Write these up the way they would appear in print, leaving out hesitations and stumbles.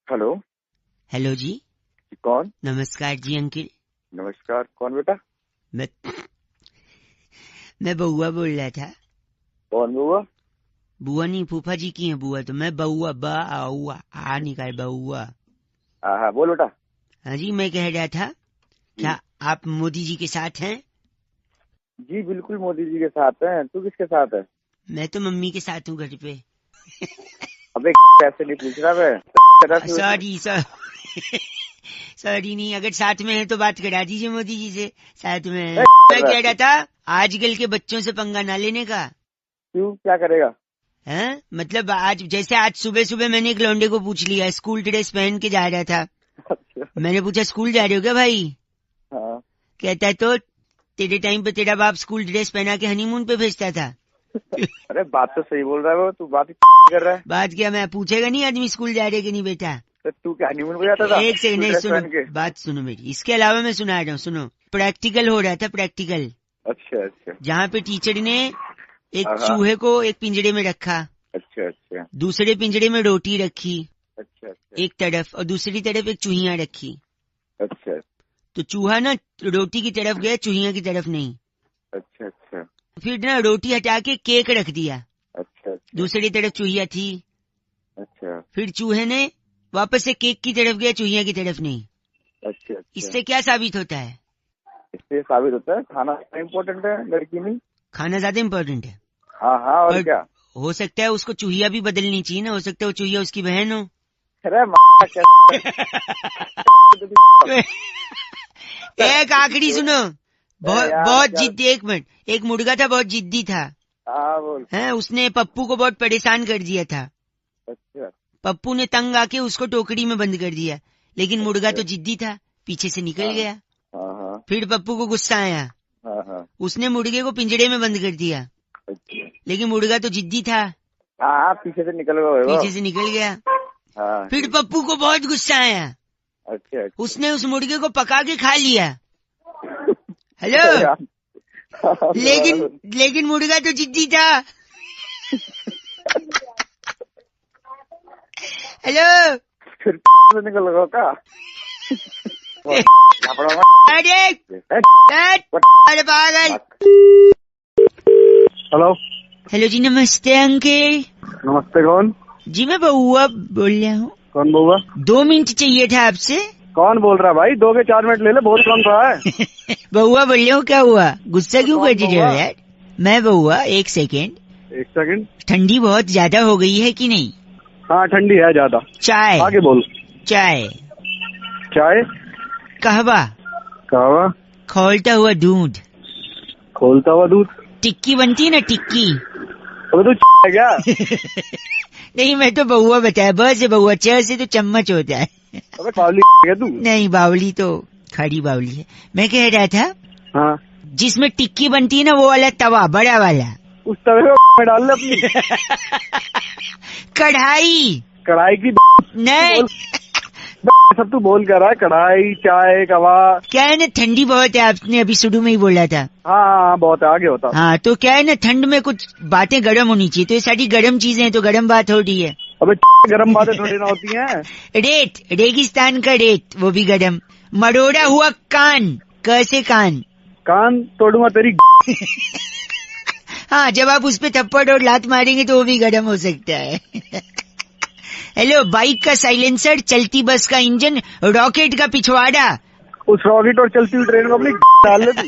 Hello. Hello जी। कौन? नमस्कार जी uncle. नमस्कार, कौन बेटा? मैं बउआ बोल रहा था। कौन बुआ? बुआ नहीं, फूफा जी की है बुआ। तो मैं बउआ आ निकाल बउआ। हाँ बोल बेटा। हाँ जी, मैं कह रहा था क्या आप मोदी जी के साथ हैं? जी बिल्कुल मोदी जी के साथ हैं। तू किसके साथ है? मैं तो मम्मी के साथ हूँ घर पे। अबे कैसे नहीं पूछ रहा मैं। सॉरी सॉरी नहीं, अगर साथ में है तो बात करा दीजिए मोदी जी से। साथ में है। मैं कह रहा था आजकल के बच्चों से पंगा ना लेने का। क्यों, क्या करेगा? हैं? मतलब आज सुबह सुबह मैंने एक लौंडे को पूछ लिया, स्कूल ड्रेस पहन के जा रहा था। अच्छा। मैंने पूछा स्कूल जा रहे हो क्या भाई? हाँ। कहता है तो तेरे टाइम पे तेरा बाप स्कूल ड्रेस पहना के हनीमून पे भेजता था। अरे बात तो सही बोल रहा है वो, तू बात ही कर रहा है। बात क्या, मैं पूछेगा नहीं आदमी स्कूल जा रहे कि नहीं बेटा? तो तू क्या हनीमून पे जाता था? एक सेकंड, नहीं ड्रेस सुनो पहन के? बात सुनो मेरी। इसके अलावा मैं सुना रहा हूँ, सुनो। प्रैक्टिकल हो रहा था, प्रैक्टिकल। अच्छा अच्छा। जहाँ पे टीचर ने एक हाँ। चूहे को एक पिंजरे में रखा, अच्छा अच्छा। दूसरे पिंजरे में रोटी रखी अच्छा अच्छा। एक तरफ, और दूसरी तरफ एक चूहिया रखी। अच्छा तो चूहा ना रोटी की तरफ गया, चूहिया की तरफ नहीं। अच्छा। अच्छा फिर ना रोटी हटा के केक रख दिया, अच्छा। अच्छा दूसरी तरफ चूहिया थी। अच्छा। फिर चूहे ने वापस से केक की तरफ गया, चूहिया की तरफ नहीं। अच्छा अच्छा। इससे क्या साबित होता है? इससे साबित होता है खाना इम्पोर्टेंट है, लड़की नहीं। खाना ज्यादा इम्पोर्टेंट है। हाँ हाँ, और पर क्या। हो सकता है उसको चूहिया भी बदलनी चाहिए ना, हो सकता है वो चूहिया उसकी बहन हो। अरे एक आखिरी सुनो। यार बहुत क्या। जिद्दी, एक मिनट। एक मुर्गा था, बहुत जिद्दी था। हाँ बोल। है, उसने पप्पू को बहुत परेशान कर दिया था। अच्छा पप्पू ने तंग आके उसको टोकरी में बंद कर दिया, लेकिन मुर्गा तो जिद्दी था, पीछे से निकल गया। हाँ हाँ फिर पप्पू को गुस्सा आया, हाँ हाँ। उसने मुर्गे को पिंजरे में बंद कर दिया, अच्छा। लेकिन मुर्गा तो जिद्दी था, हाँ पीछे से निकल गए वो। पीछे से निकल गया। हाँ फिर पप्पू को बहुत गुस्सा आया, अच्छा अच्छा। उसने उस मुर्गे को पका के खा लिया। हेलो। हाँ, लेकिन मुर्गा तो जिद्दी था। हेलो। फिर से निकल गए क्या? अरे पागल। हेलो। हेलो जी, नमस्ते अंकल। नमस्ते, कौन? जी मैं बउआ बोल रहा हूँ। कौन बउआ? 2 मिनट चाहिए था आपसे। कौन बोल रहा है भाई? 2 के 4 मिनट ले ले, बहुत कम रहा है। बउआ बोल रहा हूँ, क्या हुआ? गुस्सा क्यों कौन कर रहे हो यार? मैं बउआ, एक सेकेंड। एक सेकंड। ठंडी बहुत ज्यादा हो गई है कि नहीं? हाँ ठंडी है ज्यादा। चाय। आगे बोल। चाय। चाय। कहवा। कहवा। खौलता हुआ दूध। खोलता हुआ दूध। टिक्की बनती है ना, टिक्की। अबे तू है क्या? नहीं, मैं तो बउआ बताया, ब से बउआ, च से तो चम्मच होता है। अबे बावली है तू? नहीं, बावली तो खड़ी बावली है। मैं कह रहा था, हाँ जिसमें टिक्की बनती है ना, वो वाला तवा, बड़ा वाला। उस तवे में डाल ले अपनी। कढ़ाई। कढ़ाई की नहीं, सब तू बोल कर रहा है। कढ़ाई, चाय, कवा। क्या है ना, ठंडी बहुत है, आपने अभी शुरू में ही बोला था। हाँ हाँ बहुत है, आगे होता। हाँ, तो क्या है ना, ठंड में कुछ बातें गर्म होनी चाहिए, तो ये सारी गर्म चीजें हैं, तो गर्म बात हो रही है। अबे गरम बातें थोड़ी ना होती हैं। रेत, रेगिस्तान का रेत, वो भी गर्म। मरोड़ा हुआ कान, कैसे कान? कान तोड़ूंगा तेरी। हाँ, जब आप उस पे थप्पड़ और लात मारेंगे तो वो भी गर्म हो सकता है। हेलो, बाइक का साइलेंसर, चलती बस का इंजन, रॉकेट का पिछवाड़ा। उस रॉकेट और चलती हुई ट्रेन को अपनी डाल ले तू।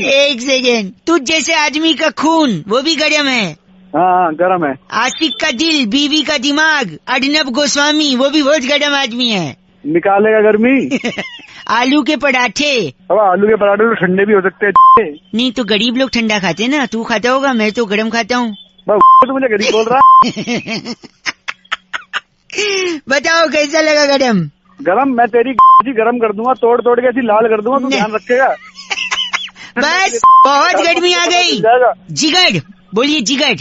एक सेकेंड। तुझ जैसे आदमी का खून, वो भी गर्म है। हाँ गरम है। आशिक का दिल, बीवी का दिमाग, अर्नब गोस्वामी, वो भी बहुत गर्म आदमी है। निकालेगा गर्मी। आलू के पराठे। अब आलू के पराठे तो ठंडे भी हो सकते हैं। नहीं तो गरीब लोग ठंडा खाते हैं ना, तू खाता होगा, मैं तो गर्म खाता हूँ। तो मुझे गरीब बोल रहा। बताओ कैसा लगा गरम? गरम मैं तेरी गरम कर दूंगा, तोड़ तोड़ के ऐसी लाल कर दूंगा, तू ध्यान रखेगा। बस, बहुत गर्मी आ गई। जिगर बोलिए, जिगर।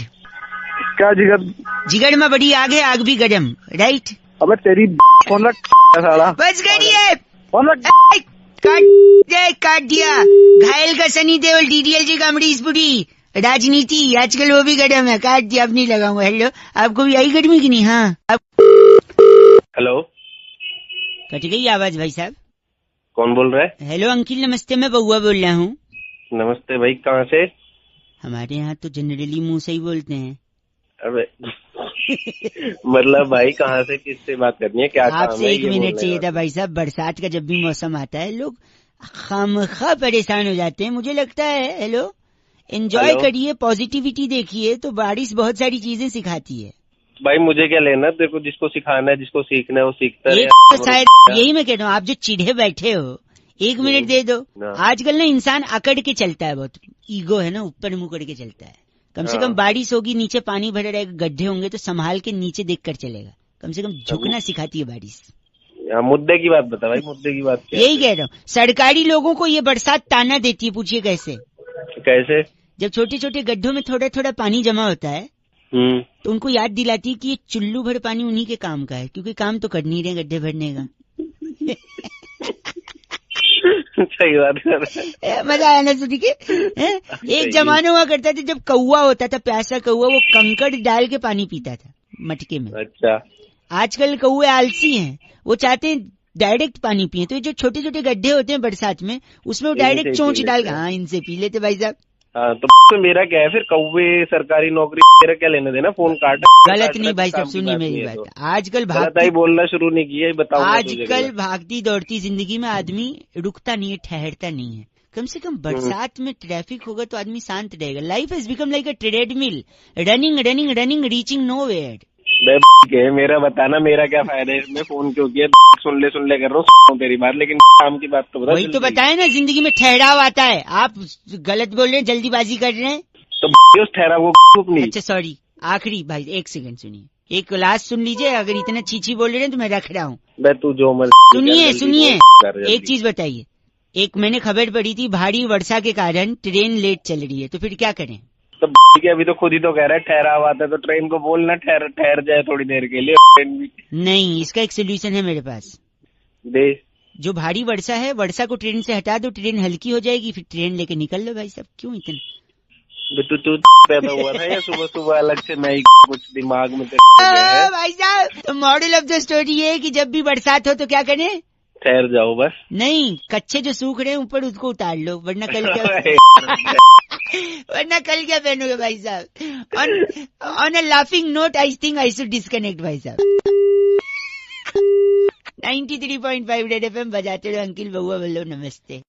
क्या जिगर? जिगर में बड़ी आग है, आग भी गरम, राइट? अबे तेरी फोन रख साला। बस करिए। फोन रख। काट दिया। घायल का सनी देओल, DDLJ का अमरीश पुरी। राजनीति आजकल वो भी गरम है, काट दिया, अब नहीं लगाऊंगा। हेलो, आपको भी आई गर्मी की नहीं? हाँ। हेलो। कट गई आवाज भाई साहब। कौन बोल रहा है? हेलो अंकिल नमस्ते, मैं बउआ बोल रहा हूँ। नमस्ते भाई, कहाँ से? हमारे यहाँ तो जनरली मुंह से ही बोलते हैं। अबे मतलब भाई कहाँ से, किससे बात करनी है, क्या काम है? आपसे 1 मिनट चाहिए था का? भाई साहब। बरसात का जब भी मौसम आता है लोग खामखा परेशान हो जाते हैं, मुझे लगता है। Hello, enjoy hello? करिए, पॉजिटिविटी देखिए, तो बारिश बहुत सारी चीजें सिखाती है। भाई मुझे क्या लेना, तेरे को जिसको सिखाना है, जिसको सीखना है वो सीखता है। एक तो शायद यही मैं कह रहा हूँ, आप जो चिढ़े बैठे हो 1 मिनट दे दो। आजकल ना इंसान अकड़ के चलता है, बहुत ईगो है ना, ऊपर मुंह करके चलता है। कम से कम बारिश होगी, नीचे पानी भरा रहेगा, गड्ढे होंगे तो संभाल के नीचे देख कर चलेगा। कम से कम झुकना सिखाती है बारिश। मुद्दे की बात बता भाई, मुद्दे की बात क्या? यही कह रहा हूँ, सरकारी लोगों को ये बरसात ताना देती है। पूछिए कैसे? कैसे? जब छोटे छोटे गड्ढों में थोड़ा थोड़ा पानी जमा होता है तो उनको याद दिलाती है कि ये चुल्लू भर पानी उन्हीं के काम का है, क्योंकि काम तो कर नहीं रहे गड्ढे भरने का। सही बात कर। मजा आया ना सुन के? एक जमाना हुआ करता था जब कौवा होता था, प्यासा कौवा, वो कंकड़ डाल के पानी पीता था मटके में। अच्छा। आजकल कौवे आलसी हैं, वो चाहते हैं डायरेक्ट पानी पिए। तो ये जो छोटे छोटे गड्ढे होते हैं बरसात में, उसमें वो डायरेक्ट चोंच डाल, हाँ इनसे पी लेते भाई साहब। हाँ तो मेरा क्या है फिर? कौवे, सरकारी नौकरी, मेरा क्या लेने देना? फोन काट। गलत नहीं भाई साहब, सुनिए मेरी बात। आजकल भागती बोलना शुरू नहीं किया, बताओ। आजकल भागती दौड़ती जिंदगी में आदमी रुकता नहीं है, ठहरता नहीं है। कम से कम बरसात में ट्रैफिक होगा तो आदमी शांत रहेगा। Life has become like a treadmill, running running running, reaching nowhere. मेरा बताना, मेरा क्या फायदा है इसमें? फोन क्यों किया? सुन ले कर रहा हूँ तेरी बात, लेकिन काम की बात तो बता। वही तो बताया ना, जिंदगी में ठहराव आता है। आप गलत बोल रहे हैं, जल्दीबाजी कर रहे हैं। तो उस ठहराव को अपनी। अच्छा सॉरी, आखिरी भाई 1 सेकंड सुनिए, एक लास्ट सुन लीजिए। अगर इतना चीची बोल रहे हैं तो मैं रख रहा हूँ। तू जो सुनिए एक चीज बताइए। एक मैंने खबर पढ़ी थी, भारी वर्षा के कारण ट्रेन लेट चल रही है, तो फिर क्या करें? तो अभी तो खुद ही तो कह रहा है ठहराव आता है, तो ट्रेन को बोलना ठहर जाए थोड़ी देर के लिए। ट्रेन भी नहीं, इसका एक सोल्यूशन है मेरे पास। दे। जो भारी वर्षा है, वर्षा को ट्रेन से हटा दो, ट्रेन हल्की हो जाएगी, फिर ट्रेन लेके निकल लो भाई साहब। क्यों इतना तू पैदा हुआ था या सुबह सुबह अलग से नहीं कुछ दिमाग में? भाई साहब, तो मॉडल ऑफ द स्टोरी ये है कि जब भी बरसात हो तो क्या करें? ठहर जाओ बस। नहीं, कच्चे जो सूख रहे हैं ऊपर उसको उतार लो, वरना कल क्या पहनोगे भाई साहब? On a laughing note I think I should disconnect भाई साहब। 93.5 रेड एफएम बजाते रहो। अंकिल बउआ बोलो नमस्ते।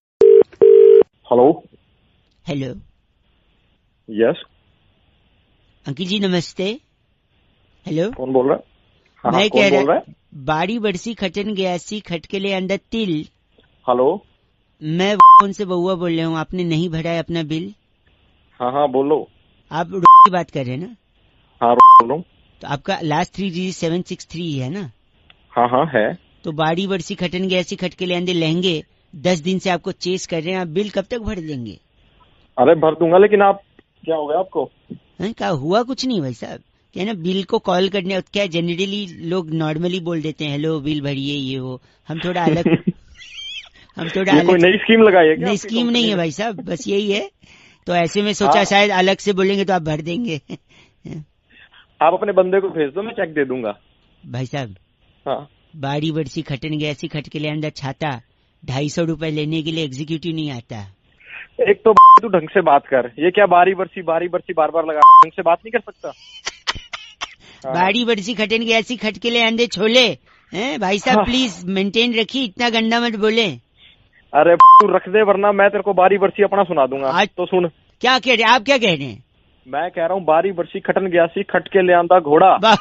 हेलो यस अंकिल जी नमस्ते। हेलो कौन बोल रहा है? मैं कह रहा, बारी बरसी खटन गयासी खटके ले अंदर तिल। हेलो, मैं उनसे बउआ बोल रहा हूँ, आपने नहीं भरा है अपना बिल? हाँ बोलो। आप की बात कर रहे हैं ना? हाँ बोलो। तो आपका लास्ट 3 डिजिट 763 है ना? हाँ है। तो बारी बरसी खटन गयासी खटके ले अंदर लहंगे 10 दिन से आपको चेस कर रहे हैं, आप बिल कब तक भर देंगे? अरे भर दूंगा, लेकिन आप क्या हो गया आपको? क्या हुआ? कुछ नहीं भाई साहब, क्या ना बिल को कॉल करने, क्या जनरली लोग नॉर्मली बोल देते हैं हेलो बिल भरिए ये वो। हम थोड़ा अलग कोई नई स्कीम लगाई है क्या? नई स्कीम नहीं है भाई साहब, बस यही है। तो ऐसे में सोचा शायद अलग से बोलेंगे तो आप भर देंगे। आप अपने बंदे को भेज दो, मैं चेक दे दूंगा भाई साहब। हाँ, बारी बरसी खटन गया ऐसी खटके ले अंदर छाता 250 रुपए लेने के लिए एग्जीक्यूटिव नहीं आता। एक तो तू ढंग से बात कर, ये क्या बारी बरसी बार बार लगा, ढंग से बात नहीं कर सकता? बारी बरसी खटन गया ऐसी खटके ले अंदर छोले हैं भाई साहब। प्लीज मेंटेन रखिए, इतना गंदा मत बोले। अरे तू रख दे, वरना मैं तेरे को बारी बरसी अपना सुना दूंगा। आज तो सुन, क्या कह रहे हैं आप? क्या कह रहे हैं? मैं कह रहा हूँ बारी बरसी खटन गया सी खटके ले आंदा घोड़ा। बस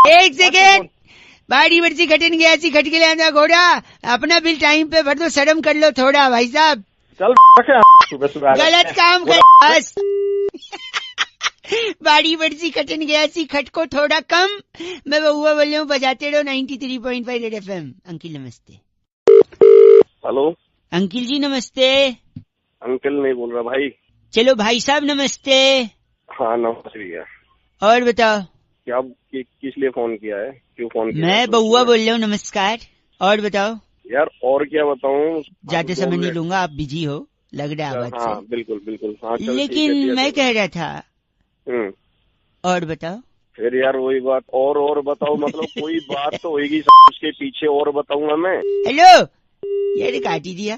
1 सेकेंड। बारी बरसी खटन गया सी खटके ले आंदा घोड़ा, अपना बिल टाइम पे भर दो, शर्म कर लो थोड़ा भाई साहब। चल सुबह गलत काम कर बस। बारी बरसी खटन गया सी खटको थोड़ा कम। मैं बउआ बोल रहा हूँ, बजाते रहो 93.5 रेड एफएम। अंकिल नमस्ते। हेलो अंकिल जी नमस्ते। अंकल नहीं बोल रहा भाई। चलो भाई साहब नमस्ते। हाँ नमस्ते भैया। और बताओ क्या किस लिए फोन किया है? क्यों फोन किया? मैं बउआ बोल रहा हूँ, नमस्कार। और बताओ यार। और क्या बताऊँ? ज्यादा समय नहीं लूंगा, आप बिजी हो लग रहा है आवाज से। बिल्कुल। हाँ, लेकिन मैं कह रहा था। और बताओ। फिर यार वही बात, और बताओ, मतलब कोई बात तो होगी उसके पीछे, और बताऊंगा मैं। हेलो, यार काटी दिया।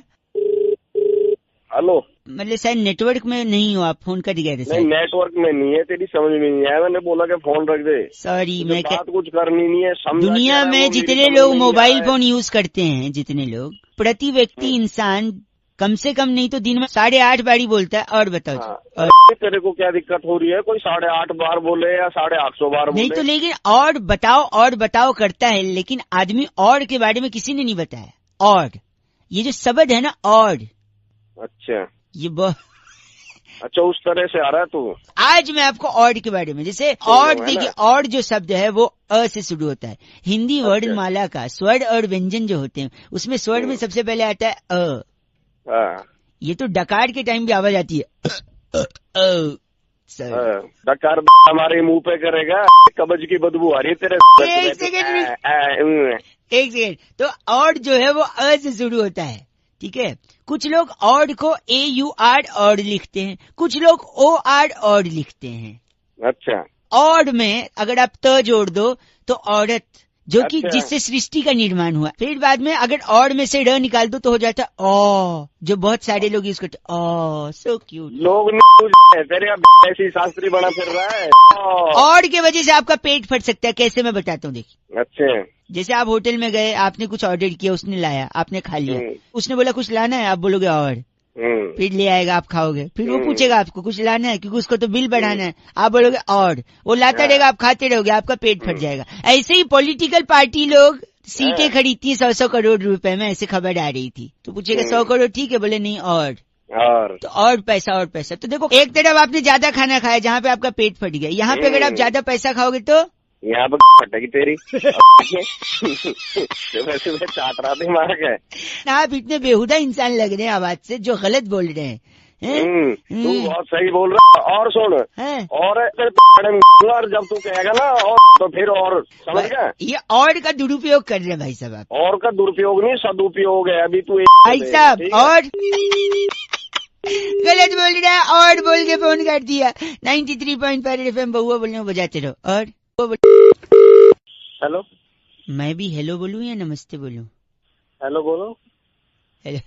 हेलो, मतलब शायद नेटवर्क में नहीं हो आप, फोन कट गए थे नहीं शायद। नेटवर्क में नहीं है, तेरी समझ में नहीं आया, मैंने बोला कि फोन रख दे। सॉरी, मुझे मैं क्या, बात कुछ करनी नहीं है, समझा दुनिया क्या रहा है, में वो मेरी जितने समझ लोग में नहीं मोबाइल आया। फोन यूज करते हैं, जितने लोग, प्रति व्यक्ति इंसान कम से कम नहीं तो दिन में 8.5 बारी बोलता है। और बताओ जी, हाँ, और अरे तेरे को क्या दिक्कत हो रही है? कोई 850 बार बोले या 850 बार नहीं बोले? तो लेकिन और बताओ करता है, लेकिन आदमी और के बारे में किसी ने नहीं बताया। और ये जो शब्द है ना, और अच्छा ये बहुत, अच्छा, उस तरह से आ रहा है तू। आज मैं आपको और के बारे में, जैसे सुन और लो, है देखिए, ना? और जो शब्द है वो अ से शुरू होता है। हिंदी वर्णमाला का स्वर और व्यंजन जो होते हैं, उसमें स्वर में सबसे पहले आता है अ। हाँ, ये तो डकार के टाइम भी आवाज आती है सर। हाँ, डकार हमारे मुंह पे करेगा, कब्ज की बदबू आ रही है तेरे। एक सेकेंड, एक सेकेंड। तो और जो है वो अ से शुरू होता है, ठीक है। कुछ लोग और को AUR और लिखते हैं, कुछ लोग OR और लिखते हैं। अच्छा और में अगर आप त जोड़ दो तो औरत, जो कि अच्छा। जिससे सृष्टि का निर्माण हुआ। फिर बाद में अगर और में से र निकाल दो तो हो जाता है ओ, जो बहुत सारे लोग यूज करते हैं। ओ, सो क्यूट। लोग नहीं तेरे अब ऐसी शास्त्री बना फिर रहा है। और के वजह से आपका पेट फट सकता है। कैसे, मैं बताता हूँ, देखिए। अच्छा, जैसे आप होटल में गए, आपने कुछ ऑर्डर किया, उसने लाया, आपने खा लिया, उसने बोला कुछ लाना है, आप बोलोगे और, फिर ले आएगा, आप खाओगे, फिर वो पूछेगा आपको कुछ लाना है, क्योंकि उसको तो बिल बढ़ाना है, आप बोलोगे और, वो लाता रहेगा, आप खाते रहोगे, आपका पेट फट जाएगा। ऐसे ही पॉलिटिकल पार्टी लोग सीटें खरीदती है 100 करोड़ रुपए में, ऐसे खबर आ रही थी। तो पूछेगा 100 करोड़ ठीक है, बोले नहीं और तो और पैसा। तो देखो, एक तरफ आपने ज्यादा खाना खाया जहाँ पे आपका पेट फट गया, यहाँ पे अगर आप ज्यादा पैसा खाओगे तो यहाँ पे फटेगी तेरी। वैसे मैं चाट रहा थी मार के। आप इतने बेहुदा इंसान लग रहे हैं आवाज से, जो गलत बोल रहे हैं। तू बहुत सही बोल रहा है। और सुन, और जब तू कहेगा ना और, तो फिर और, समझ गया? ये और का दुरुपयोग कर रहे हैं भाई साहब आप। और का दुरुपयोग नहीं, सदुपयोग है। अभी तू भाई साहब और गलत बोल रहा है, और बोल के फोन कर दिया। 93.5 FM बहुआ बोलने को बजाते रहो। और हेलो, मैं भी हेलो बोलूं या नमस्ते बोलूं? हेलो बोलो। हेलो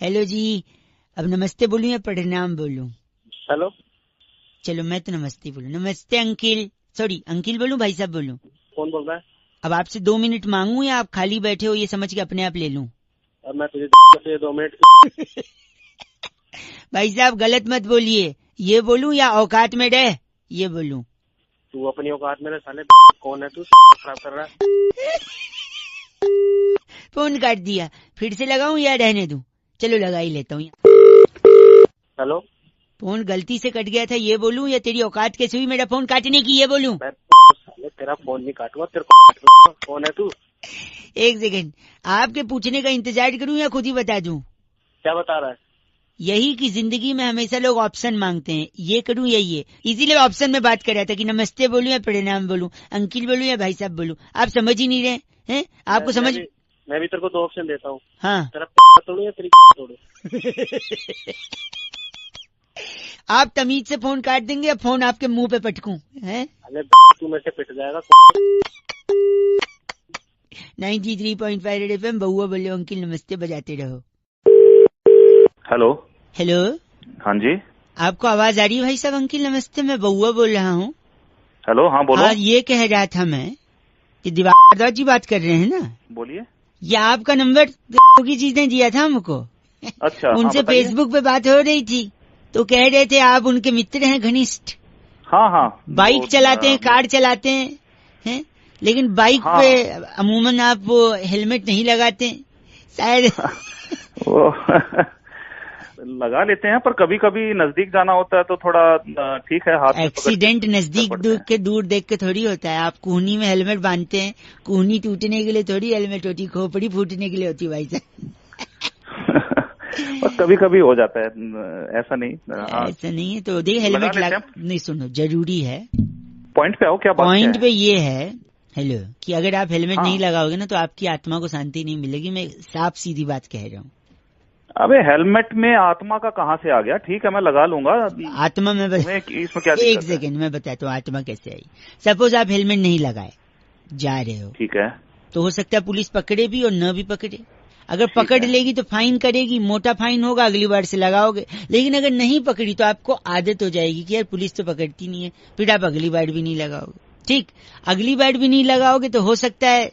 हेलो जी, अब नमस्ते बोलूं या प्रणाम बोलूं? हेलो, चलो मैं तो नमस्ते बोलूं। नमस्ते अंकिल, सॉरी अंकिल बोलूं, भाई साहब बोलूं? कौन बोल रहा है? अब आपसे 2 मिनट मांगू या आप खाली बैठे हो ये समझ के अपने आप ले लूं? अब मैं तुझे 2 मिनट। भाई साहब गलत मत बोलिए, ये बोलूं या औकात में रह ये बोलूं? तू अपनी औकात में रह साले। कौन है तू? खराब कर रहा है। फोन काट दिया, फिर से लगाऊं या रहने दूं? चलो लगा ही लेता हूँ। हेलो, फोन गलती से कट गया था, ये बोलूं या तेरी औकात कैसे हुई मेरा फोन काटने की, ये बोलूं? मैं साले तेरा फोन नहीं काटूंगा, तेरे को। कौन है तू? एक सेकंड, आपके पूछने का इंतजार करूं या खुद ही बता दूं? क्या बता रहा है? यही कि जिंदगी में हमेशा लोग ऑप्शन मांगते हैं, ये करूं या ये, इसीलिए ऑप्शन में बात कर रहा था कि नमस्ते बोलूं या प्रणाम बोलूं, अंकिल बोलूं या भाई साहब बोलूं। आप समझ ही नहीं रहे हैं। आपको समझ, मैं भी तेरे को 2 ऑप्शन देता हूँ। हाँ, तेरा तोड़ू या तेरी तोड़ू? आप तमीज से फोन काट देंगे या फोन आपके मुंह पे पटकूं? हैं? अरे तू मेरे से पिट जाएगा। 93.5 FM बहुआ बोले अंकिल नमस्ते बजाते रहो। हेलो हेलो, हाँ जी, आपको आवाज आ रही है भाई साहब? अंकिल नमस्ते, मैं बहुआ बोल रहा हूँ। हेलो, हाँ बोलो। हाँ, ये कह रहा था मैं कि दिवाकर जी बात कर रहे हैं ना? बोलिए। ये आपका नंबर की चीज ने दिया था हमको। अच्छा, उनसे हाँ, फेसबुक पे बात हो रही थी, तो कह रहे थे आप उनके मित्र हैं घनिष्ठ। हाँ हाँ, बाइक चलाते हैं, कार चलाते हैं, लेकिन बाइक हाँ, पे अमूमन आप वो हेलमेट नहीं लगाते शायद। वो लगा लेते हैं, पर कभी कभी नजदीक जाना होता है तो थोड़ा ठीक है, हाथ में एक्सीडेंट नजदीक दूर देख के थोड़ी होता है। आप कूहनी में हेलमेट बांधते हैं, कूहनी टूटने के लिए थोड़ी हेलमेट होती, खोपड़ी फूटने के लिए होती भाई साहब। पर कभी कभी हो जाता है, ऐसा नहीं। ऐसा नहीं है तो देखिए, हेलमेट नहीं, सुनो जरूरी है। पॉइंट पे आओ, क्या बात पॉइंट है? पे ये है हेलो कि अगर आप हेलमेट हाँ। नहीं लगाओगे ना तो आपकी आत्मा को शांति नहीं मिलेगी। मैं साफ सीधी बात कह रहा हूँ। अबे हेलमेट में आत्मा का कहाँ से आ गया? ठीक है मैं लगा लूंगा। आत्मा में इसमें क्या एक दिक्कत है? सेकंड मैं बताता हूँ आत्मा कैसे आई। सपोज आप हेलमेट नहीं लगाए जा रहे हो, ठीक है। तो हो सकता है पुलिस पकड़े भी और न भी पकड़े। अगर पकड़ लेगी तो फाइन करेगी, मोटा फाइन होगा, अगली बार से लगाओगे। लेकिन अगर नहीं पकड़ी तो आपको आदत हो जाएगी कि यार पुलिस तो पकड़ती नहीं है, फिर आप अगली बार भी नहीं लगाओगे। ठीक, अगली बार भी नहीं लगाओगे तो हो सकता है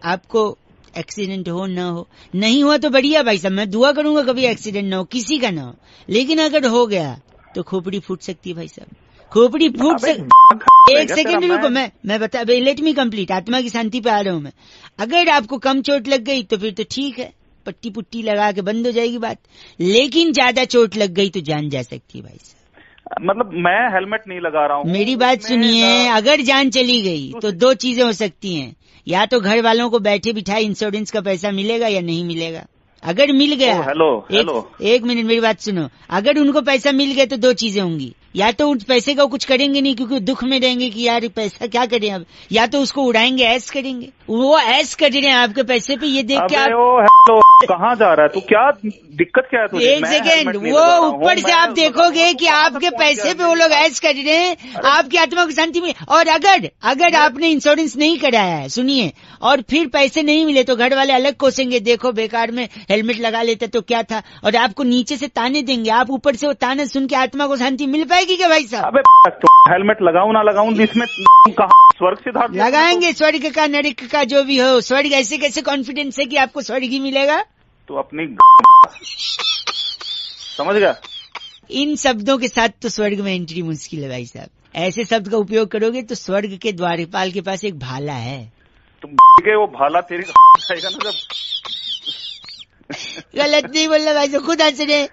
आपको एक्सीडेंट हो ना हो। नहीं हुआ तो बढ़िया भाई साहब, मैं दुआ करूंगा कभी एक्सीडेंट ना हो, किसी का ना हो। लेकिन अगर हो गया तो खोपड़ी फूट सकती है भाई साहब, खोपड़ी फूट सकती। एक सेकंड रुको, मैं बता, लेट मी कंप्लीट। आत्मा की शांति पे आ रहा हूं मैं। अगर आपको कम चोट लग गई तो फिर तो ठीक है, पट्टी पुट्टी लगा के बंद हो जाएगी बात। लेकिन ज्यादा चोट लग गई तो जान जा सकती है भाई साहब। मतलब मैं हेलमेट नहीं लगा रहा हूँ। मेरी बात सुनिए, अगर जान चली गई तो दो चीजें हो सकती हैं। या तो घर वालों को बैठे बिठाए इंश्योरेंस का पैसा मिलेगा या नहीं मिलेगा। अगर मिल गया, एक मिनट मेरी बात सुनो, अगर उनको पैसा मिल गया तो दो चीजें होंगी। या तो उस पैसे का कुछ करेंगे नहीं क्योंकि दुख में रहेंगे कि यार पैसा क्या करें अब, या तो उसको उड़ाएंगे, ऐश करेंगे। वो ऐश कर रहे हैं आपके पैसे पे, ये देख के आप कहाँ जा रहा है तू? क्या दिक्कत क्या है तुझे? एक सेकेंड, वो ऊपर से आप देखोगे कि आपके पैसे पे वो लोग ऐश कर रहे हैं, आपकी आत्मा को शांति मिले। और अगर आपने इंश्योरेंस नहीं कराया है, सुनिए, और फिर पैसे नहीं मिले तो घर वाले अलग कोसेंगे, देखो बेकार में हेलमेट लगा लेते तो क्या था, और आपको नीचे से ताने देंगे। आप ऊपर से वो ताने सुन के आत्मा को शांति मिल पाएगी क्या भाई साहब? अबे हेलमेट लगाऊं ना लगाऊं, इसमें कहाँ स्वर्ग सिद्धार्थ लगाएंगे, स्वर्ग का नरक का जो भी हो। स्वर्ग ऐसे कैसे कॉन्फिडेंस है कि आपको स्वर्ग ही मिलेगा? तो अपनी समझ गया। इन शब्दों के साथ तो स्वर्ग में एंट्री मुश्किल है भाई साहब। ऐसे शब्द का उपयोग करोगे तो स्वर्ग के द्वारपाल के पास एक भाला है। तुम के वो भाला तेरी खाएगा ना जब। गलत नहीं बोल रहा भाई साहब, खुद हंस रहे।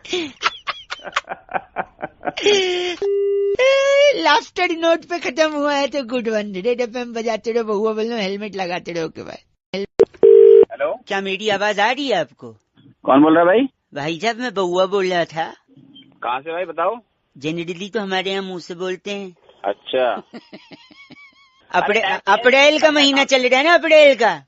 लाफ्टर नोट पे खत्म हुआ है तो गुड वन। रेड एफएम बजाते रहो, बहुआ बोलो, हेलमेट लगाते रहो के भाई। हेलो, क्या मेरी आवाज आ रही है आपको? कौन बोल रहा है भाई? भाई साहब मैं बहुआ बोल रहा था। कहाँ से भाई बताओ? जनरली तो हमारे यहाँ मुंह से बोलते हैं। अच्छा। अप्रैल का महीना चल रहा है ना, अप्रैल का।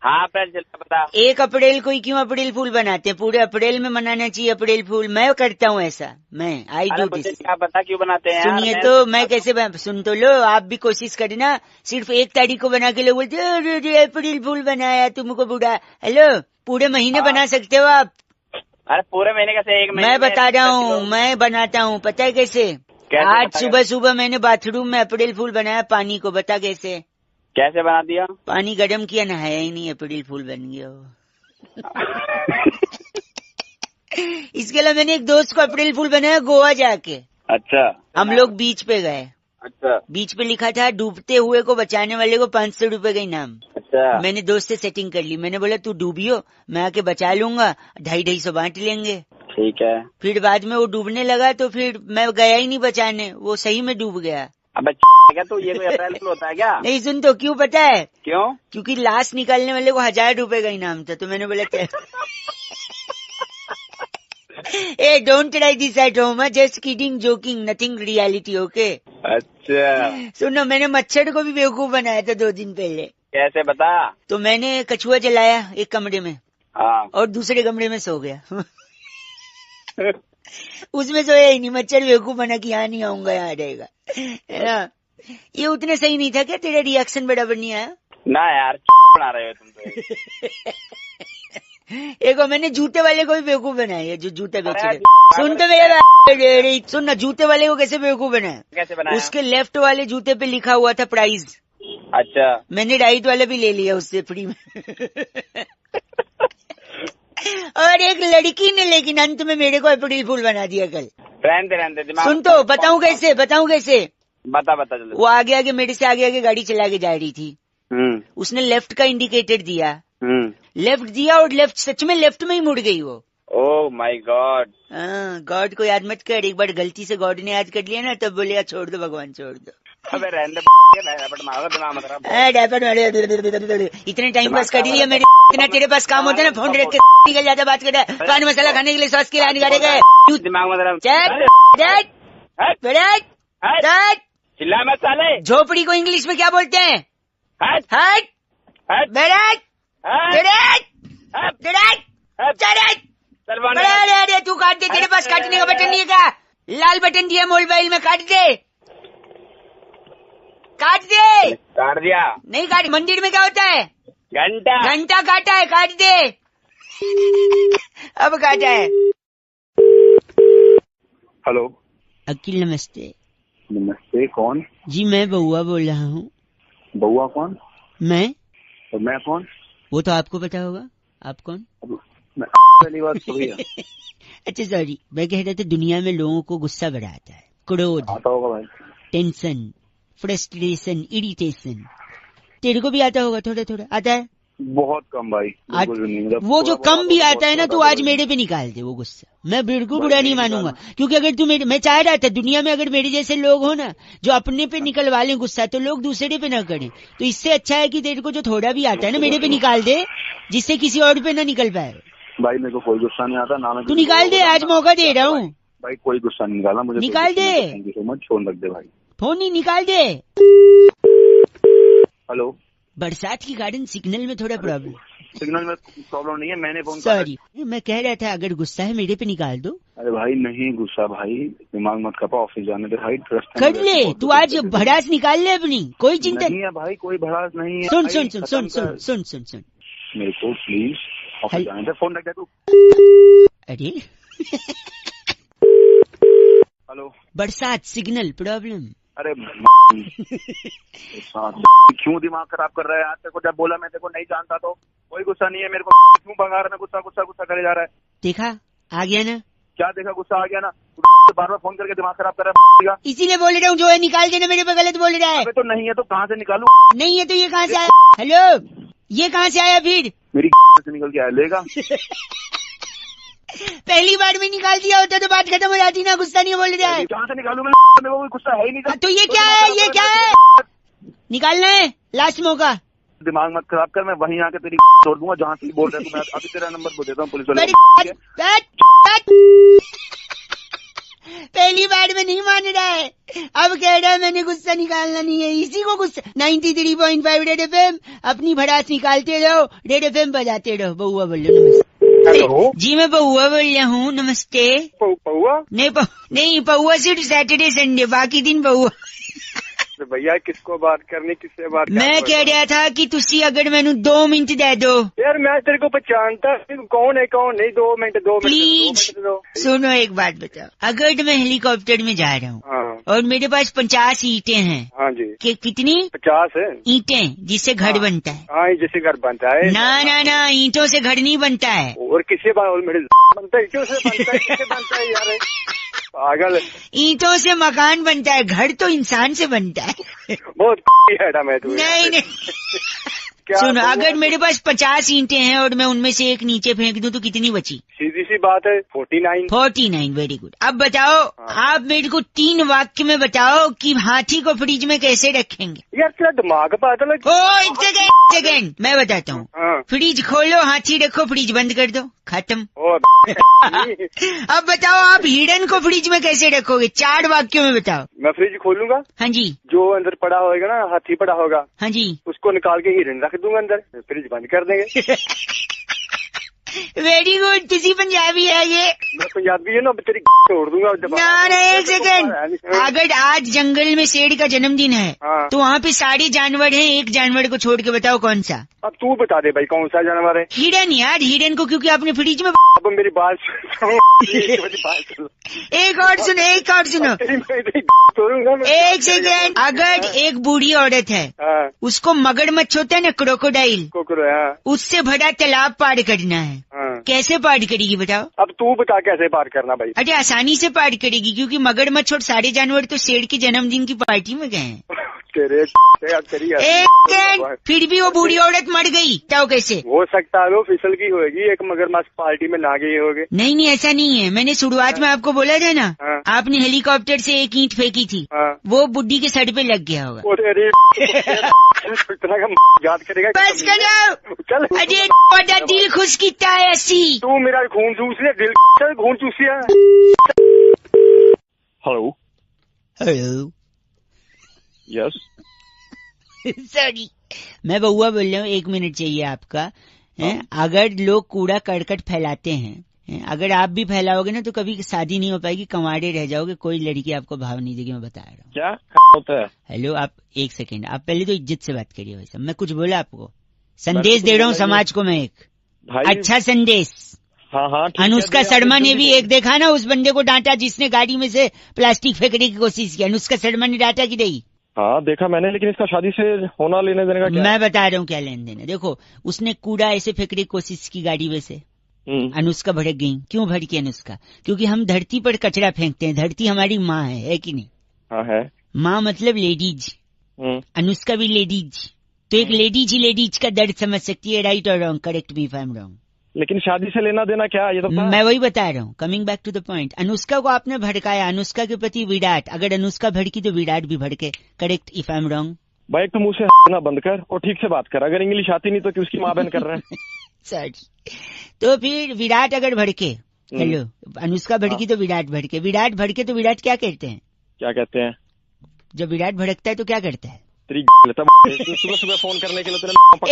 हाँ अप्रैल चल रहा, बता। 1 अप्रैल को ही क्यों अप्रैल फूल बनाते हैं? पूरे अप्रैल में मनाना चाहिए अप्रैल फूल। मैं करता हूँ ऐसा, मैं आई डू दिस। क्या पता क्यों बनाते हैं? सुनिए तो मैं कैसे सुन तो लो, आप भी कोशिश करना। सिर्फ 1 तारीख को बना के लोग बोलते अप्रैल फूल बनाया तुमको बुढ़ा। हेलो, पूरे महीने बना सकते हो आप। अरे पूरे महीने कैसे? एक महीने मैं बता रहा हूँ, मैं बनाता हूँ, पता है कैसे? आज सुबह सुबह मैंने बाथरूम में अप्रैल फूल बनाया पानी को, बता कैसे? कैसे बना दिया? पानी गर्म किया, नहाया ही नहीं, अप्रैल फूल बन गया वो। इसके लिए मैंने एक दोस्त को अप्रैल फूल बनाया गोवा जाके। अच्छा। हम लोग बीच पे गए। अच्छा। बीच पे लिखा था डूबते हुए को बचाने वाले को 500 रुपए का इनाम। अच्छा। मैंने दोस्त से सेटिंग कर ली, मैंने बोला तू डूबियो, मैं आके बचा लूंगा, 250-250 बांट लेंगे। ठीक है। फिर बाद में वो डूबने लगा तो फिर मैं गया ही नहीं बचाने, वो सही में डूब गया। अब क्या तो ये कोई अप्रैल फूल होता है क्या? नहीं सुन तो, क्यों पता है? क्यों? क्योंकि लाश निकालने वाले को 1000 रुपए का इनाम था, तो मैंने बोला क्या ए don't try this at home, just kidding, joking, nothing reality, okay? अच्छा। सुनो, मैंने मच्छर को भी बेवकूफ बनाया था 2 दिन पहले। कैसे बता? तो मैंने कछुआ जलाया एक कमरे में, हाँ, और दूसरे कमरे में सो गया। उसमें सोया ही नहीं, मच्छर बेवकूफ बना कि यहाँ नहीं आऊंगा, यहाँ रहेगा, है ना? ये उतने सही नहीं था क्या? तेरा रिएक्शन बराबर नहीं आया ना यार, बना रहे हो तुम तो। एक मैंने जूते वाले को भी बेवकूफ बनाया, जो जूते बेच रहे। सुन तो मेरे बात, सुन ना, जूते वाले को कैसे बेवकूफ बनाया? कैसे बनाया? उसके लेफ्ट वाले जूते पे लिखा हुआ था प्राइस। अच्छा। मैंने राइट वाला भी ले लिया उससे फ्री में। और एक लड़की ने लेकिन अंत में मेरे को अप्रैल फूल बना दिया कल। रहने दे। सुन तो, बताऊं कैसे? बता जल्दी। वो आगे मेरे से आगे गाड़ी चला के जा रही थी। उसने लेफ्ट का इंडिकेटर दिया, लेफ्ट दिया, और लेफ्ट सच में लेफ्ट में ही मुड़ गई वो। Oh my God. हाँ, गॉड को याद मत कर, एक बार गलती से गॉड ने याद कर लिया ना तब बोलेगा छोड़ दो भगवान, छोड़ दो। अबे रहने दे, इतने टाइम पास कर लिया मेरे, इतना तेरे पास काम होता है ना, फोन रख के निकल जाता, बात कर रहा है, पान मसाला खाने के लिए सॉस की लाने गए, दिमाग में चिल्ला मत साले। झोपड़ी को इंग्लिश में क्या बोलते हैं? अरे तू काट दे, तेरे पास काटने का बटन नहीं है क्या? लाल बटन दिया मोबाइल में, काट दे। काट दिया। नहीं काट, मंदिर में क्या होता है? घंटा काटा है, काट दे। अब काटा है। हेलो। अखिल नमस्ते। नमस्ते, कौन? जी मैं बउआ बोल रहा हूँ। बउआ कौन? मैं? और मैं कौन? वो तो आपको पता होगा। आप कौन? मैं पहली बात थोड़ी है। अच्छा सॉरी, मैं कह रहा था दुनिया में लोगों को गुस्सा बड़ा आता है, क्रोध आता होगा भाई। Tension, frustration, irritation. तेरे को भी आता होगा? थोड़ा थोड़ा आता है? बहुत कम भाई, बिल्कुल भी नहीं। वो जो कम भी आता है ना, तो आज मेरे पे निकाल दे वो गुस्सा। मैं बिल्कुल बुरा नहीं मानूंगा, क्योंकि अगर तू मैं चाह रहा था दुनिया में अगर मेरे जैसे लोग हो ना, जो अपने पे निकलवा लें गुस्सा, तो लोग दूसरे पे ना करें। तो इससे अच्छा है कि तेरे को जो थोड़ा भी आता है ना, मेरे पे निकाल दे, जिससे किसी और पे ना निकल पाए। भाई मेरे को कोई गुस्सा नहीं आता ना। मैं तू निकाल दे, आज मौका दे रहा हूँ। भाई कोई गुस्सा नहीं निकाला मुझे। निकाल दे। Thank you so much. Phone रख दे भाई। फोन नहीं, निकाल दे। हेलो। बरसात के कारण सिग्नल में थोड़ा प्रॉब्लम। सिग्नल में प्रॉब्लम नहीं है, मैंने फोन। सॉरी, मैं कह रहा था अगर गुस्सा है मेरे पे निकाल दो। अरे भाई नहीं गुस्सा भाई, दिमाग मत खपा, ऑफिस जाने दे भाई। कर ले तू, आज भड़ास निकाल ले अपनी, कोई चिंता नहीं है भाई, कोई भड़ास नहीं है। सुन सुन सुन सुन सुन सुन सुन सुन मेरे को प्लीज ऑफिस जाने दे। फोन रख दे तू। अरे हेलो। बरसात सिग्नल प्रॉब्लम। अरे क्यों दिमाग खराब कर रहा है यार? तेरे को जब बोला मैं तेरे को नहीं जानता तो कोई गुस्सा नहीं है मेरे को। क्यों भगा रहा है? गुस्सा गुस्सा गुस्सा करे जा रहा है। देखा, आ गया ना? क्या देखा? गुस्सा आ गया ना? बार बार फोन करके दिमाग खराब कर रहा है। इसीलिए बोल रहा हूँ, जो है निकाल देना, मेरे पे गलत बोल रहा है। अबे तो नहीं है तो कहाँ से निकालू? नहीं है तो ये कहाँ से आया? हेलो, ये कहाँ से आया फिर? मेरी से निकल के आया, लेगा। पहली बार में निकाल दिया होता तो बात खत्म हो जाती ना। गुस्सा नहीं बोल रहा है। कहाँ से निकालू मैं? मेरे को कोई गुस्सा है ही नहीं। तो ये क्या है? ये क्या है? निकालना है, लास्ट मौका। दिमाग मत खराब कर, मैं वहीं आके तेरी तोड़ दूंगा जहाँ से बोल रहे तू। मैं अभी तेरा नंबर बोल देता हूँ पुलिस वाले। पहली बार में नहीं मान रहा है, अब कह रहा है मैंने गुस्सा निकालना नहीं है। इसी को गुस्सा। 93.5 रेड FM, अपनी भड़ास निकालते रहो, रेड FM बजाते रहो। बउआ बोल रहे हो। नमस्ते जी, मैं बउआ बोल रहा हूँ। नमस्ते। पौआ? नहीं पौआ सिर्फ सैटरडे संडे, बाकी दिन बउआ। भैया किसको बात करनी, किससे बात करनी? मैं कह रहा था कि तुसी अगर मैनू 2 मिनट दे दो। यार मैं तेरे को पहचानता कौन है कौन नहीं। 2 मिनट प्लीज सुनो, एक बात बताओ। अगर मैं हेलीकॉप्टर में जा रहा हूँ और मेरे पास 50 ईंटें हैं। हाँ जी। कितनी? 50 है ईंटें, जिससे घर बनता है। हाँ, जिससे घर बनता है। ना, ईंटों से घर नहीं बनता है। और किससे बनता है? ईंटों से बनता है। किससे बनता है यार? पागल। ईंटों से मकान बनता है, घर तो इंसान से बनता है। बहुत है मैं तू। नहीं सुनो, अगर मेरे पास 50 ईंटें हैं और मैं उनमें से एक नीचे फेंक दूं तो कितनी बची? सीधी सी बात है 49। Very good. अब बताओ, आप मेरे को 3 वाक्य में बताओ कि हाथी को फ्रिज में कैसे रखेंगे? यार तेरा दिमाग पागल है। एक सेकेंड, मैं बताता हूँ। फ्रिज खोलो, हाथी रखो, फ्रिज बंद कर दो, खत्म। अब बताओ, आप हिरन को फ्रिज में कैसे रखोगे? 4 वाक्यों में बताओ। मैं फ्रिज खोलूंगा। हाँ जी। जो अंदर पड़ा होगा ना, हाथी पड़ा होगा। हाँ जी। उसको निकाल के हिरन रख दूंगा अंदर, फ्रिज बंद कर देंगे। Very good. तुसी पंजाबी है ये? मैं पंजाबी है ना, तेरी तोड़ दूंगा। ना, एक सेकेंड। अगर आज जंगल में शेर का जन्मदिन है तो वहाँ पे सारे जानवर हैं, एक जानवर को छोड़ के बताओ कौन सा? अब तू बता दे भाई कौन सा जानवर है? हिरन यार, हिरन को क्योंकि आपने फ्रिज में। अब मेरी बात एक और सुनो। एक सेकेंड। अगर एक बूढ़ी औरत है, उसको मगरमच्छ होता है ना, क्रोकोडाइल, उससे भरा तालाब पार करना है, कैसे पार करेगी बताओ? अब तू बता कैसे पार करना भाई? अरे आसानी से पार करेगी, क्योंकि मगरमच्छ और सारे जानवर तो शेर के जन्मदिन की पार्टी में गए हैं। फिर भी वो बूढ़ी औरत मर गई, तो कैसे हो सकता है? वो फिसल की होगी, एक मगरमच्छ पार्टी में ना गई होगी। नहीं, ऐसा नहीं है। मैंने शुरुआत में आपको बोला था ना, आपने हेलीकॉप्टर से एक ईंट फेंकी थी, वो बुड्ढी के सर पे लग गया होगा। याद करेगा। बस करो। अरे दिल खुश कितना है ऐसी। तू मेरा खून चूस लिया, दिल खून चूस लिया। हेलो। यस। सॉरी, मैं बउआ बोल रहा हूँ। 1 मिनट चाहिए आपका। अगर लोग कूड़ा करकट फैलाते हैं अगर आप भी फैलाओगे ना तो कभी शादी नहीं हो पाएगी, कंवारे रह जाओगे, कोई लड़की आपको भाव नहीं देगी, मैं बता रहा हूँ। क्या होता है? हेलो, आप एक सेकंड, आप पहले तो इज्जत से बात करिए भाई साहब। मैं कुछ बोला आपको? संदेश दे रहा हूँ समाज को मैं, एक अच्छा संदेश। हाँ, अनुष्का शर्मा ने भी एक देखा ना, उस बंदे को डांटा जिसने गाड़ी में से प्लास्टिक फेंकने की कोशिश की। अनुष्का शर्मा ने डांटा कि नहीं? हाँ देखा मैंने, लेकिन इसका शादी से होना लेने देने का क्या? मैं बता रहा हूँ क्या लेन देन है। देखो, उसने कूड़ा ऐसे फेंकने की कोशिश की गाड़ी में से, अनुष्का भड़क गई। क्यों भड़की अनुष्का? क्योंकि हम धरती पर कचरा फेंकते हैं, धरती हमारी माँ है कि नहीं? हाँ है। माँ मतलब लेडीज, अनुष्का भी लेडीज, तो एक लेडीज ही लेडीज का दर्द समझ सकती है। राइट और wrong? Correct me if I am wrong. लेकिन शादी से लेना देना क्या, ये तो मैं वही बता रहा हूँ। Coming back to the point, Anushka को आपने भड़काया, अनुष्का के प्रति विराट, अगर अनुष्का भड़की तो विराट भी भड़के। Correct if I am wrong? भाई एक तो मुंह से ना बंद कर और ठीक से बात कर। अगर इंग्लिश आती नहीं तो कि उसकी माँ बहन कर रहा है। सॉरी। तो फिर विराट अगर भड़के, हेलो, अनुष्का भड़की तो विराट भड़के, विराट भड़के तो विराट क्या कहते हैं? क्या कहते हैं? जब विराट भड़कता है तो क्या करता है? सुबह सुबह फोन करने के लिए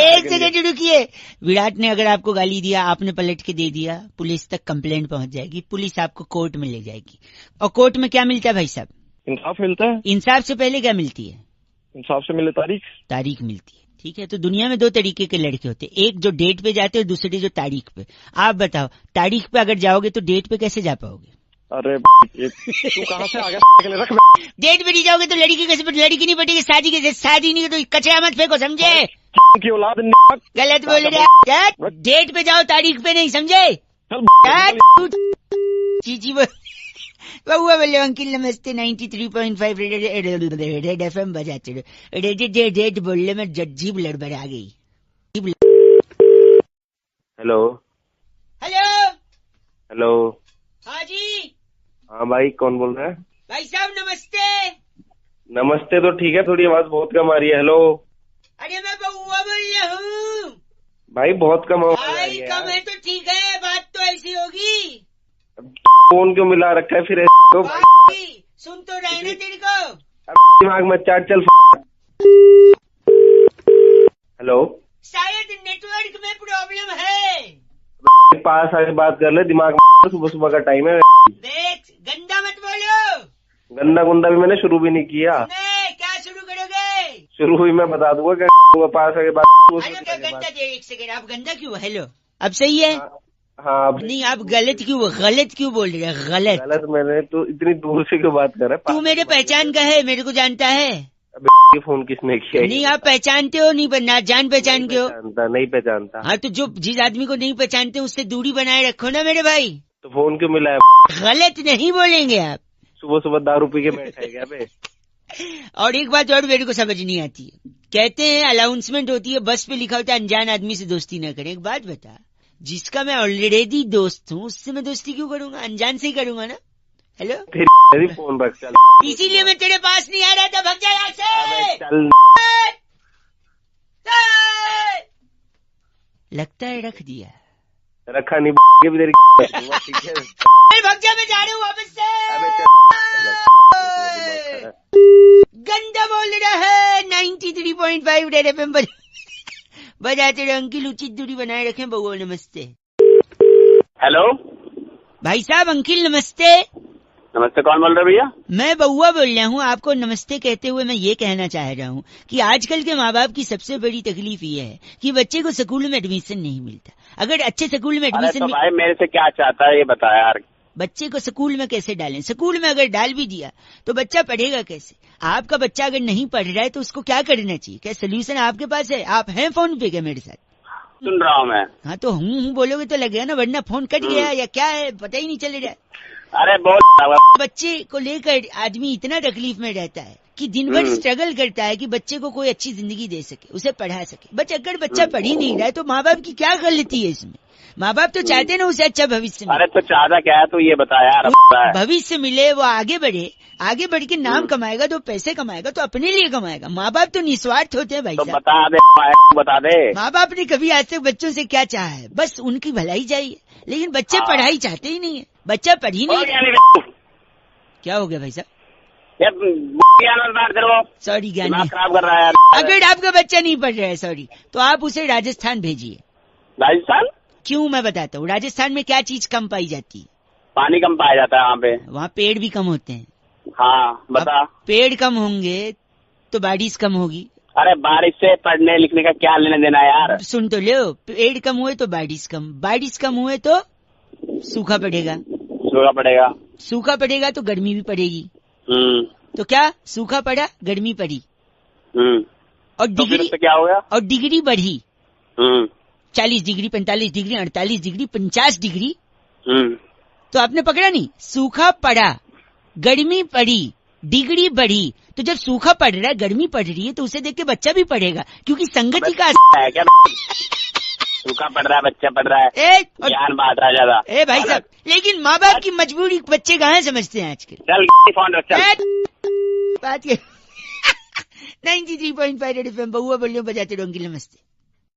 एक सेकंड रुकिए। विराट ने अगर आपको गाली दिया, आपने पलट के दे दिया, पुलिस तक कंप्लेंट पहुंच जाएगी, पुलिस आपको कोर्ट में ले जाएगी। और कोर्ट में क्या मिलता है भाई साहब? इंसाफ मिलता है। इंसाफ से पहले क्या मिलती है? इंसाफ से मिले तारीख मिलती है। ठीक है, तो दुनिया में दो तरीके के लड़के होते हैं, एक जो डेट पे जाते हैं, दूसरे जो तारीख पे। आप बताओ, तारीख पे अगर जाओगे तो डेट पे कैसे जा पाओगे? अरे तू कहाँ से आ गया? रख डेट पे नहीं जाओगे तो लड़की कैसे, लड़की नहीं पटेगी, शादी कैसे? शादी नहीं तो कचरा मत फेंको, समझे? की औलाद गलत बोल रहे। डेट पे जाओ, तारीख पे नहीं, समझे? जी बहुआ बोले अंकिल नमस्ते। 93.5 रेड FM बजाते रहो। रेड बोलने में जज्जीब लड़बड़ आ गई। Hello hello hello. हाँ जी। हाँ भाई, कौन बोल रहा है? भाई साहब नमस्ते। नमस्ते तो ठीक है, थोड़ी आवाज बहुत कम आ रही है। हेलो। अरे मैं बहुआ बोल रहा हूँ भाई, बहुत कम आवाज आ रही है। कम है तो ठीक है, बात तो ऐसी होगी। फोन क्यों मिला रखा है फिर? तो सुन तो रहे ना तेरे को, दिमाग में चाट चल। हेलो। शायद नेटवर्क में प्रॉब्लम है। पास आके बात कर ले, दिमाग में सुबह सुबह का टाइम है। देख, गंदा मत बोलो। गंदा गुंदा भी मैंने शुरू भी नहीं किया। क्या शुरू करोगे? शुरू हुई मैं बता दूंगा। क्या पास आके बात? गंदा दे, एक सेकंड, आप गंदा क्यों? हेलो, अब सही है? हाँ नहीं, आप गलत क्यों बोल रहे हैं? गलत मैंने तो इतनी दूर से क्यों बात कर रहा है? तू मेरे पहचान का है, मेरे को जानता है। अबे फोन किसने किया? नहीं, आप पहचानते हो? नहीं जान पहचान के हो? नहीं पहचानता। हाँ, तो जो जिस आदमी को नहीं पहचानते उससे दूरी बनाए रखो ना मेरे भाई। तो फोन क्यों मिला है? गलत नहीं बोलेंगे आप। सुबह सुबह दारू पी के बैठे क्या बे? और एक बात और मेरे को समझ नहीं आती है, कहते हैं अनाउंसमेंट होती है, बस पे लिखा होता है अनजान आदमी से दोस्ती न करें। एक बात बता, जिसका मैं ऑलरेडी दोस्त हूँ उससे मैं दोस्ती क्यों करूंगा? अनजान से ही करूंगा ना। हेलो, फिर फोन रख चल। इसीलिए मैं तेरे पास नहीं आ रहा था, भग जा यहाँ से। चल। लगता है रख दिया। रखा नहीं भी तेरी। ठीक है, भग जा, मैं जा रहा हूँ वापस से। गंदा बोल रहा है। 93.5 रेड FM बजाते रहो अंकिल, उचित दूरी बनाए रखें। बउआ नमस्ते। हेलो भाई साहब, अंकिल नमस्ते। नमस्ते, कौन बोल रहे भैया? मैं बउआ बोल रहा हूँ। आपको नमस्ते कहते हुए मैं ये कहना चाह रहा हूँ कि आजकल के माँ बाप की सबसे बड़ी तकलीफ ये है कि बच्चे को स्कूल में एडमिशन नहीं मिलता। अगर अच्छे स्कूल में एडमिशन तो भाई मेरे से क्या चाहता है ये बता यार। बच्चे को स्कूल में कैसे डालें? स्कूल में अगर डाल भी दिया तो बच्चा पढ़ेगा कैसे? आपका बच्चा अगर नहीं पढ़ रहा है तो उसको क्या करना चाहिए? क्या सोल्यूशन आपके पास है? आप हैं फोन पे क्या मेरे साथ? सुन रहा हूँ मैं। हाँ, तो हूँ बोलोगे तो लगेगा ना, वरना फोन कट गया या क्या है पता ही नहीं चल रहा है। अरे बोल। बच्चे को लेकर आदमी इतना तकलीफ में रहता है कि दिन भर स्ट्रगल करता है कि बच्चे को कोई अच्छी जिंदगी दे सके, उसे पढ़ा सके। बट अगर बच्चा पढ़ ही नहीं रहा है तो माँ बाप की क्या गलती है इसमें? माँ बाप तो चाहते हैं ना उसे अच्छा भविष्य मिले। अरे तो चाहता क्या है, तो ये बता यार। भविष्य मिले, वो आगे बढ़े, आगे बढ़ के नाम कमाएगा तो पैसे कमाएगा तो अपने लिए कमाएगा। माँ बाप तो निस्वार्थ होते हैं भाई साहब। बता दे। माँ बाप ने कभी आज तक बच्चों से क्या चाहा है? बस उनकी भलाई चाहिए। लेकिन बच्चे पढ़ाई चाहते ही नहीं है, बच्चा पढ़ ही नहीं। क्या हो गया भाई साहब? सॉरी ज्ञानी, खराब कर रहा है यार। अगर आपका बच्चा नहीं पढ़ रहा है, सॉरी, तो आप उसे राजस्थान भेजिए। राजस्थान? क्यों मैं बताता हूँ। राजस्थान में क्या चीज कम पाई जाती है? पानी कम पाया जाता है वहाँ पे। वहाँ पेड़ भी कम होते हैं। हाँ बता। अब पेड़ कम होंगे तो बारिश कम होगी। अरे बारिश से पढ़ने लिखने का क्या लेना देना यार। सुन तो लो, पेड़ कम हुए तो बारिश कम हुए तो सूखा पड़ेगा। सूखा पड़ेगा तो गर्मी भी पड़ेगी। तो क्या सूखा पड़ा, गर्मी पड़ी, और डिग्री तो क्या हो गया? और डिग्री बढ़ी। 40 डिग्री, 45 डिग्री, 48 डिग्री, 50 डिग्री। तो आपने पकड़ा नहीं, सूखा पड़ा, गर्मी पड़ी, डिग्री बढ़ी। तो जब सूखा पड़ रहा है, गर्मी पड़ रही है, तो उसे देख के बच्चा भी पढ़ेगा, क्योंकि संगति का है क्या? सूखा पड़ रहा है, बच्चा पढ़ रहा है, ज्ञान बांट रहा ज्यादा। भाई साहब, लेकिन माँ बाप की मजबूरी बच्चे कहाँ समझते हैं आजकल। चल फोन रख, चल बात 93.5 रेड एफएम, बहुआ बोलियो बजाते रहो। नमस्ते।